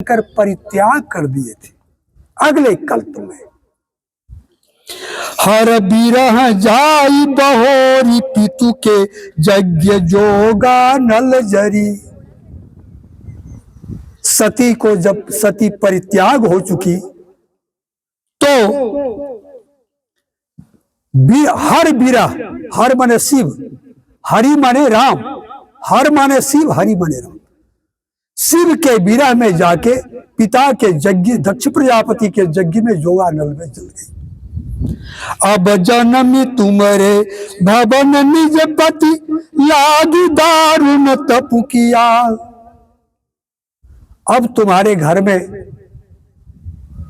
कर परित्याग कर दिए थे। अगले कल्प में हर बिरह जाई बहोरी पितु के यज्ञ जोगा नल जरी। सती को जब सती परित्याग हो चुकी तो हर बिरह, हर माने शिव, हरि माने राम, हर माने शिव, हरि माने राम। शिव के विरह में जाके पिता के यज्ञ, दक्ष प्रजापति के यज्ञ में जोगा नल में जल गई। अब जनमी तुमरे भवन निज पति लागी दारुण तपु किया। अब तुम्हारे घर में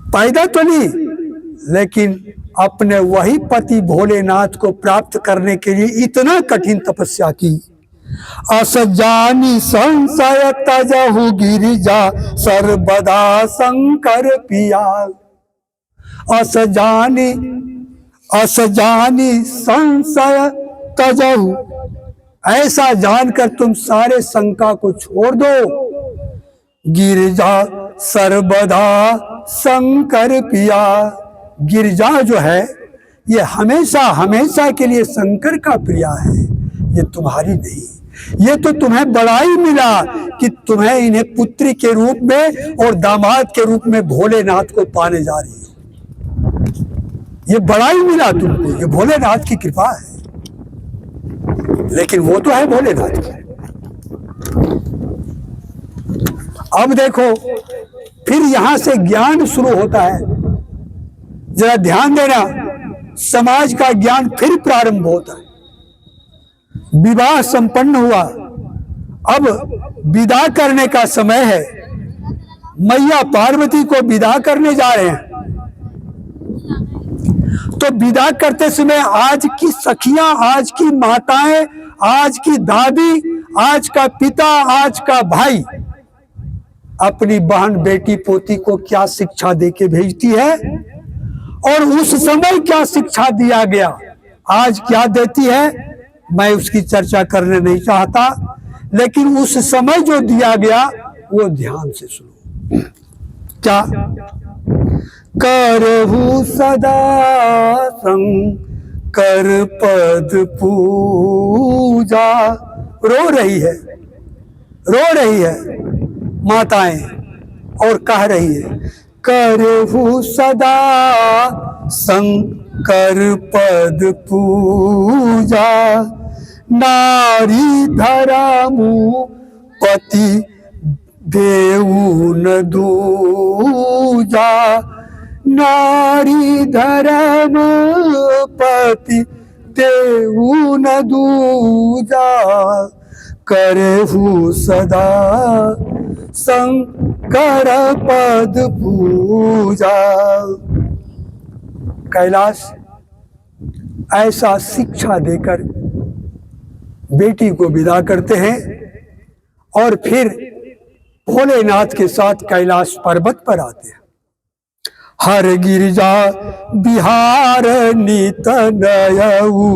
पैदा तो नहीं, लेकिन अपने वही पति भोलेनाथ को प्राप्त करने के लिए इतना कठिन तपस्या की। अस जानी संशय तजहु गिरिजा सर्वदा शंकर पिया। अस जानी संशय तजहु, ऐसा जानकर तुम सारे शंका को छोड़ दो। गिरिजा सर्वदा शंकर पिया। गिरिजा जो है ये हमेशा हमेशा के लिए शंकर का प्रिया है, ये तुम्हारी नहीं। ये तो तुम्हें बड़ाई मिला कि तुम्हें इन्हें पुत्री के रूप में और दामाद के रूप में भोलेनाथ को पाने जा रही हो। ये बड़ाई मिला तुमको, ये भोलेनाथ की कृपा है, लेकिन वो तो है भोलेनाथ की। अब देखो फिर यहां से ज्ञान शुरू होता है, जरा ध्यान देना, समाज का ज्ञान फिर प्रारंभ होता है। विवाह संपन्न हुआ, अब विदा करने का समय है। मैया पार्वती को विदा करने जा रहे हैं, तो विदा करते समय आज की सखियां, आज की माताएं, आज की दादी, आज का पिता, आज का भाई अपनी बहन, बेटी, पोती को क्या शिक्षा देके भेजती है, और उस समय क्या शिक्षा दिया गया, आज क्या देती है, मैं उसकी चर्चा करने नहीं चाहता, लेकिन उस समय जो दिया गया वो ध्यान से सुनो। क्या? करहु सदा शंकर पद पूजा। रो रही है माताएं और कह रही है, करहु सदा शंकर पद पूजा। नारी धर्मु पति देऊ न दूजा। नारी धर्म पति देऊ न दूजा। करहु सदा शंकर पद पूजा। कैलाश ऐसा शिक्षा देकर बेटी को विदा करते हैं और फिर भोलेनाथ के साथ कैलाश पर्वत पर आते हैं। हर गिरिजा बिहार नित नयऊ।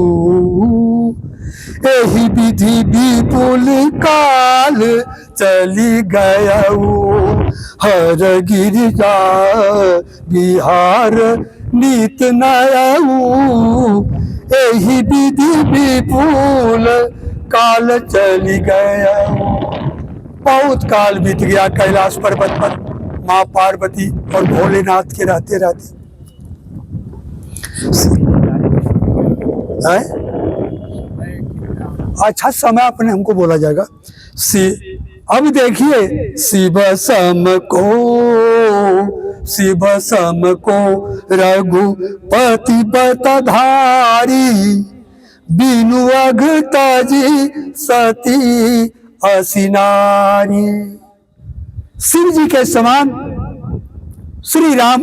एहि विधि विपुल काल चली गयऊ। हर गिरिजा बिहार नित नयऊ। एहि विधि विपुल काल चली गयऊ। बहुत काल बीत गया कैलाश पर्वत पर माँ पार्वती और भोलेनाथ के रहते रहते। अच्छा समय अपने हमको बोला जाएगा। अब देखिए, शिव सम को रघुपति बतधारी। बिनु अघ तजी सती असिनारी। शिव जी के समान श्री राम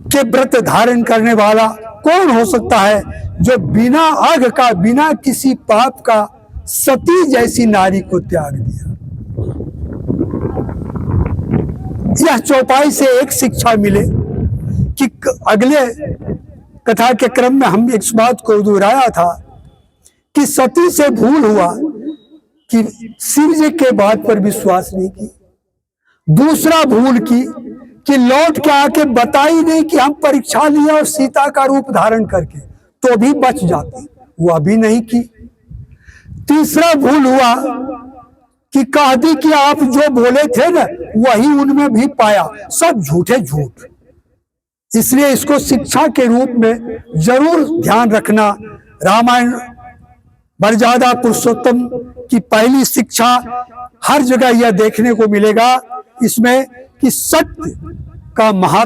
के व्रत धारण करने वाला कौन हो सकता है, जो बिना आग का, बिना किसी पाप का सती जैसी नारी को त्याग दिया। यह चौपाई से एक शिक्षा मिले कि अगले कथा के क्रम में हम इस बात को दोहराया था कि सती से भूल हुआ कि शिव जी के बात पर विश्वास नहीं की। दूसरा भूल की कि लौट के आके बता ही नहीं कि हम परीक्षा लिए और सीता का रूप धारण करके, तो भी बच जाते, वह भी नहीं की। तीसरा भूल हुआ कि कह दी कि आप जो बोले थे ना वही उनमें भी पाया, सब झूठे झूठ। इसलिए इसको शिक्षा के रूप में जरूर ध्यान रखना। रामायण मर्यादा पुरुषोत्तम की पहली शिक्षा हर जगह यह देखने को मिलेगा इसमें कि सत्य का महत्व